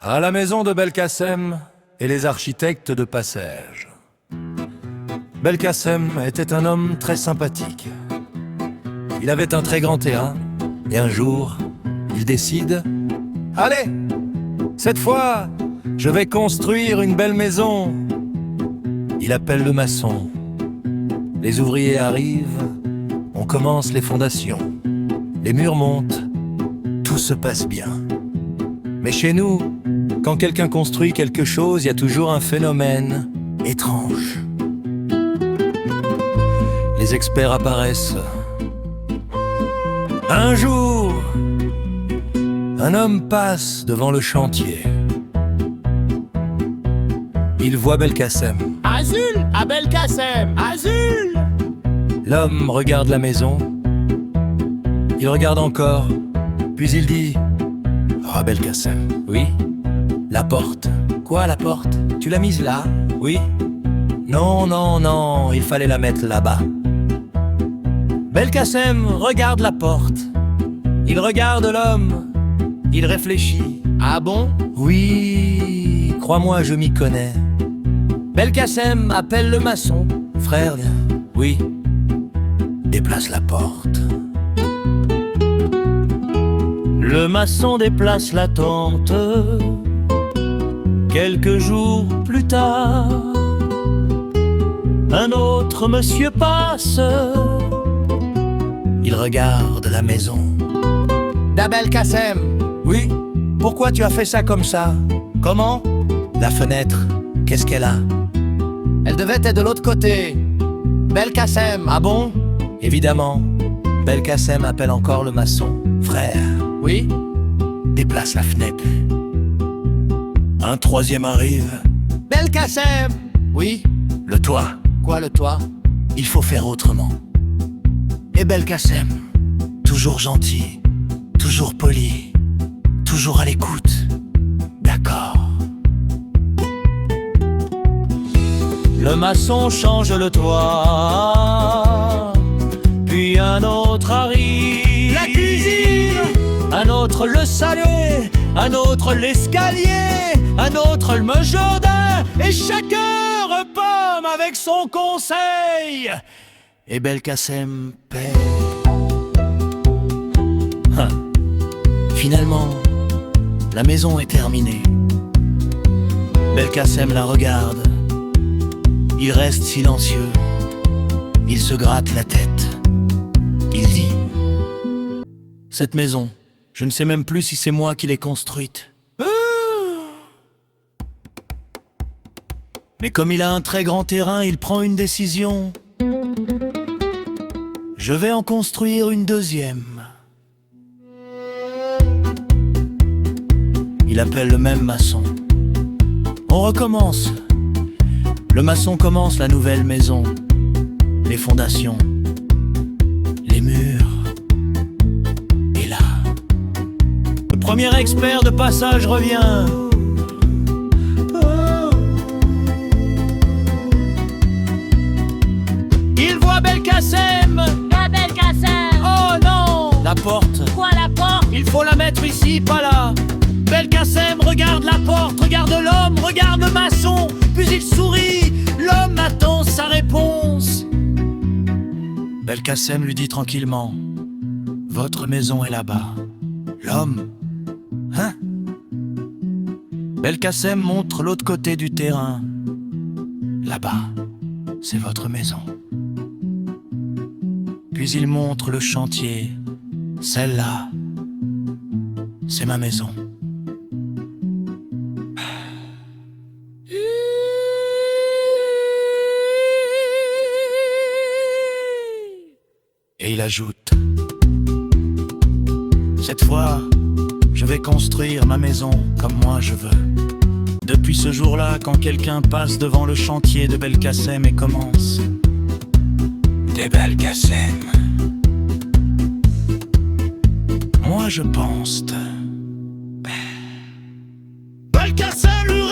À la maison de Belkacem et les architectes de passage. Belkacem était un homme très sympathique. Il avait un très grand terrain, et un jour, il décide « Allez, cette fois, je vais construire une belle maison !» Il appelle le maçon. Les ouvriers arrivent, on commence les fondations. Les murs montent, tout se passe bien. Mais chez nous, quand quelqu'un construit quelque chose, il y a toujours un phénomène étrange. Les experts apparaissent. Un jour, un homme passe devant le chantier. Il voit Belkacem. Azul, à Belkacem, Azul! L'homme regarde la maison. Il regarde encore, puis il dit « Ah, Belkacem, oui? La porte. Quoi, la porte? Tu l'as mise là? Oui? Non, non, non, il fallait la mettre là-bas. » Belkacem regarde la porte. Il regarde l'homme. Il réfléchit. Ah bon? Oui, crois-moi, je m'y connais. Belkacem appelle le maçon. Frère, viens. Oui. Déplace la porte. Le maçon déplace la tente. Quelques jours plus tard, un autre monsieur passe. Il regarde la maison. Belkacem. Oui, pourquoi tu as fait ça comme ça? Comment? La fenêtre, qu'est-ce qu'elle a? Elle devait être de l'autre côté. Belkacem. Ah bon? Évidemment. Belkacem appelle encore le maçon. Frère, Oui? déplace la fenêtre. Un troisième arrive. Belkacem. Oui? Le toit, Quoi, le toit? il faut faire autrement. Et Belkacem, toujours gentil, toujours poli, toujours à l'écoute. D'accord. Le maçon change le toit, puis un autre arrive. La cuisine! Un autre le salé, un autre l'escalier, un autre le jardin, et chacun repomme avec son conseil. Et Belkacem paie. Finalement, la maison est terminée. Belkacem la regarde. Il reste silencieux. Il se gratte la tête. Il dit: cette maison, je ne sais même plus si c'est moi qui l'ai construite. Mais comme il a un très grand terrain, il prend une décision. Je vais en construire une deuxième. Il appelle le même maçon. On recommence. Le maçon commence la nouvelle maison. Les fondations, les murs. Et là, le premier expert de passage revient. Il voit Belkacem. Belkacem. Oh non! La porte. Quoi, la porte? Il faut la mettre ici, pas là. Belkacem regarde la porte, regarde l'homme, regarde le maçon, puis il sourit. L'homme attend sa réponse. Belkacem lui dit tranquillement: votre maison est là-bas. L'homme: hein? Belkacem montre l'autre côté du terrain. Là-bas, c'est votre maison. Puis il montre le chantier. Celle-là, c'est ma maison. Et il ajoute: cette fois, je vais construire ma maison comme moi je veux. Depuis ce jour-là, quand quelqu'un passe devant le chantier de Belkacem et commence: des Belkacem, moi je pense. Belkacem lui